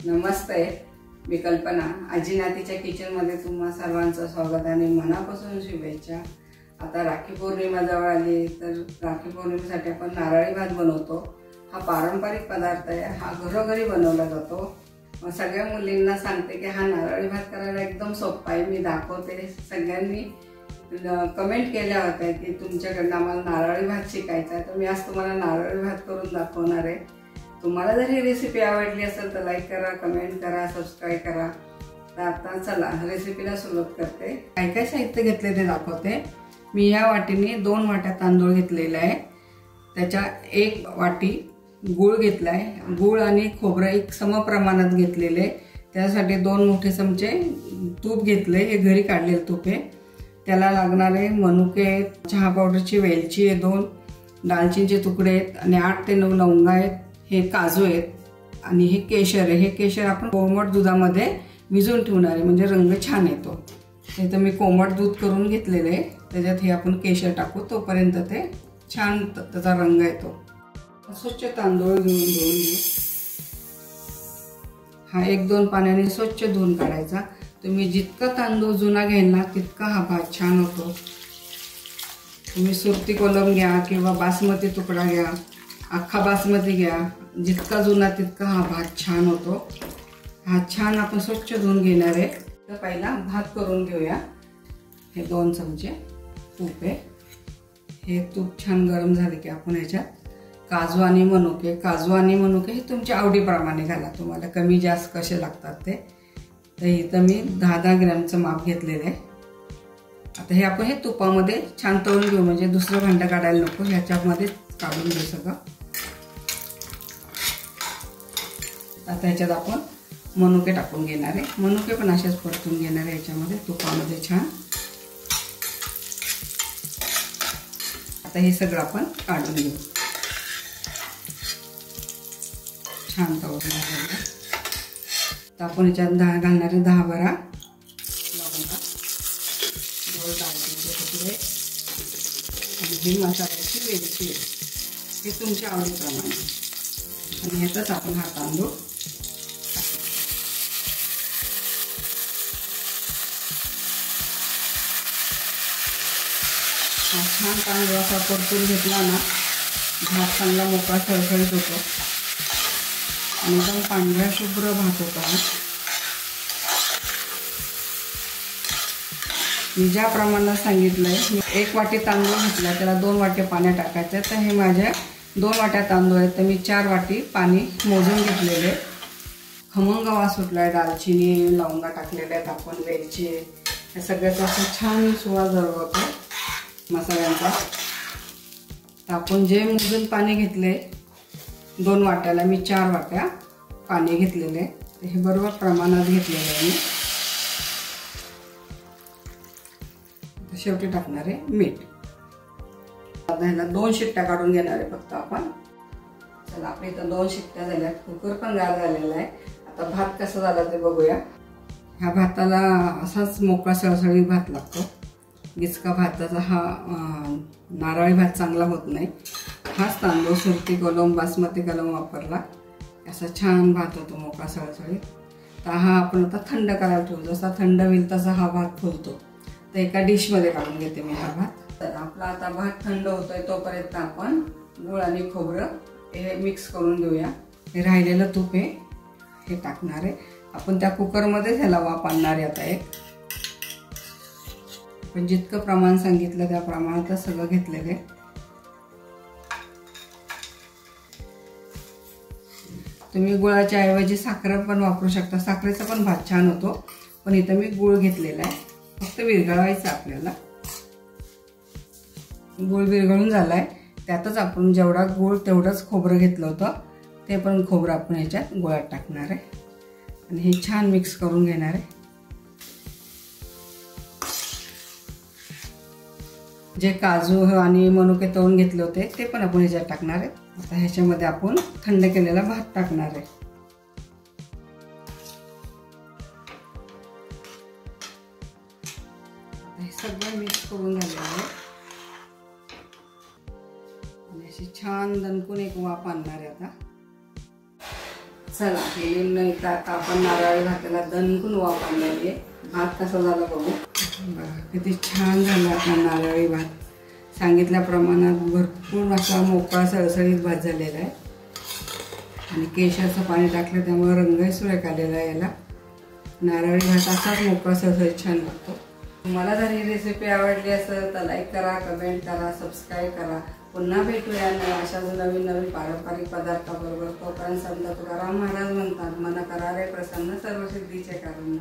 नमस्ते, मी कल्पना. आजी नातीच्या किचनमध्ये तुम्हा सर्वांचं स्वागत आणि मनापासून शुभेच्छा. आता राखी पौर्णिमा जवळ आली तर राखी पौर्णिमेसाठी आपण नारळी भात बनवतो. हा पारंपरिक पदार्थ आहे. हा घरोघरी बनवला जातो. सगळ्या मुलींना सांगते की हा नारळी भात करायला एकदम सोपा आहे. मी दाखवते. सगळ्यांनी कमेंट केल्या होत्या की तुमच्याकडनं आम्हाला नारळी भात शिकायचा आहे, तर मी आज तुम्हाला नारळी भात करून दाखवणार आहे. तुम्हाला जर ही रेसिपी आवडली असेल तर लाईक करा, कमेंट करा, सबस्क्राईब करा. तर आता चला रेसिपीला सुरुवात करते. काय काय साहित्य घेतले ते दाखवते. मी या वाटीने 2 वाट्या तांदूळ घेतलेला आहे. त्याच्या 1 वाटी गूळ घेतलाय. गूळ आणि खोबरं एक सम प्रमाणात घेतलेले. त्यासाठी 2 मोठे चमचे तूप घेतले. हे घरी काढलेले तूप आहे. त्याला लागणारे मनुके, चहा पावडरची वेलची आहे 2, दालचिनीचे तुकडे आहेत आणि 8 ते 9 लवंगा आहेत. हे काजू आहेत आणि हे केशर आहे. हे केशर आपण कोमट दुधामध्ये भिजवून ठेवणार आहे, म्हणजे रंग छान येतो. हे तर मी कोमट दूध करून घेतलेले आहे. त्याच्यात हे आपण केशर टाकू, तोपर्यंत ते छान त्याचा रंग येतो. स्वच्छ तांदूळ धुवून घेऊ. हा 1-2 पाण्याने स्वच्छ धुवून काढायचा. तुम्ही जितका तांदूळ जुना घ्याल ना तितका हा भात छान होतो. तुम्ही सुरती कोलम घ्या किंवा बासमती तुकडा घ्या, अख्खा बासमती घ्या, जितका जुना तितका हा भात छान होतो. हा छान आपण स्वच्छ धुवून घेणार आहे. तर पहिला भात करून घेऊया. हे 2 चमचे तूप आहे. हे तूप छान गरम झाले की आपण ह्याच्यात काजू आणि मनुके हे तुमच्या आवडीप्रमाणे घाला. तुम्हाला कमी जास्त कसे लागतात ते. तर इथं मी 10-10 ग्रॅमचं माप घेतलेलं आहे. आता हे आपण हे तुपामध्ये छान तळून घेऊ, म्हणजे दुसरं भांडं काढायला नको. ह्याच्यामध्ये काढून घेऊ सगळं. आता ह्याच्यात आपण मनुके टाकून घेणार आहे. मनुके पण असेच परतून घेणार आहे ह्याच्यामध्ये तुपामध्ये छान. आता हे सगळं आपण काढून घेऊ. छान तळून घ्यायचं. तर आपण ह्याच्यात घालणारे 10-12 लवंगा, 2 दालचिनीचे तुकडे आणि ही मसाल्याची वेलची. हे तुमच्या आवडीप्रमाणे. आणि ह्यातच आपण हा तांदूळ छान तांदूळ असा परतून घेतला ना भात चांगला मोकळा सळसळीत होतो आणि एकदम पांढऱ्या शुभ्र भात होतो. मी ज्या प्रमाणात सांगितलंय, मी 1 वाटी तांदूळ घेतला, त्याला 2 वाटी पाणी टाकायचं. तर हे माझ्या 2 वाट्या तांदूळ आहेत, तर मी 4 वाटी पाणी मोजून घेतलेले. खमंग वास सुटलाय. दालचिनी, लवंगा टाकलेले आहेत आपण, वेलची, हे सगळ्याचा असं छान सुवास दरवतो मसाल्यांचा. तर आपण जे मोजून पाणी घेतले 2 वाट्याला मी 4 वाट्या पाणी घेतलेले. हे बरोबर प्रमाणात घेतलेले आहे मी. शेवटी टाकणार आहे मीठ. आता ह्याला 2 शिट्ट्या काढून घेणार आहे फक्त आपण. चला, आपल्या इथं 2 शिट्ट्या झाल्या. कुकर पण गार झालेला आहे. आता भात कसा झाला ते बघूया. ह्या भाताला असाच मोकळा सळसळीत भात लागतो. गिचका भाताचा हा नारळी भात चांगला होत नाही. हाच तांदूळ सुरती कोलम, बासमती कोलम वापरला असा छान भात होतो मोकळा सळसळीत. तर हा आपण आता थंड करायला ठेवू. जसा थंड होईल तसा हा भात फुलतो. तर एका डिशमध्ये काढून घेते मी हा भात. तर आपला आता भात थंड होतोय, तोपर्यंत आपण गूळ आणि खोबरं हे मिक्स करून घेऊया. हे राहिलेलं तूप आहे हे टाकणार आहे आपण. त्या कुकरमध्ये ह्याला वाफ आणणार आहे. आता पण जितकं प्रमाण सांगितलं त्या प्रमाणातच सगळं घेतलेलं आहे. तुम्ही गुळाच्या ऐवजी साखर पण वापरू शकता. साखरेचा पण भात छान होतो. पण इथं मी गूळ घेतलेला आहे. फक्त विरघळवायचं आपल्याला. गूळ विरघळून झालाय. त्यातच आपण जेवढा गूळ तेवढंच खोबरं घेतलं होतं, ते पण खोबरं आपण ह्याच्यात गुळात टाकणार आहे आणि हे छान मिक्स करून घेणार आहे. जे काजू आणि मनुके तळून घेतले होते ते पण आपण ह्याच्यात टाकणार आहे. आता ह्याच्यामध्ये आपण थंड केलेला भात टाकणार आहे. हे सगळं मिक्स करून झालेलं आहे आणि अशी छान दणकून एक वाफ आणणार आहे. आता चला गेली नाही तर आता आपण नारळी भाताला दणकून वाफ आणलेली आहे. भात कसा झाला बघू. बघा किती छान झाला आता नारळी भात. सांगितल्या प्रमाणात भरपूर असा मोकळा सळसळीत भात झालेला आहे आणि केशराचं पाणी टाकलं त्यामुळे रंगही सुरेख आलेला आहे. याला नारळी भात असाच मोकळा सळसळीत छान लागतो. तुम्हाला जर ही रेसिपी आवडली असेल तर लाईक करा, कमेंट करा, सबस्क्राईब करा. पुन्हा भेटूया अशा नवीन नवीन पारंपरिक पदार्थाबरोबर. तोपर्यंत संत तुकाराम महाराज म्हणतात, मन करारे प्रसन्न सर्व सिद्धीचे कारण.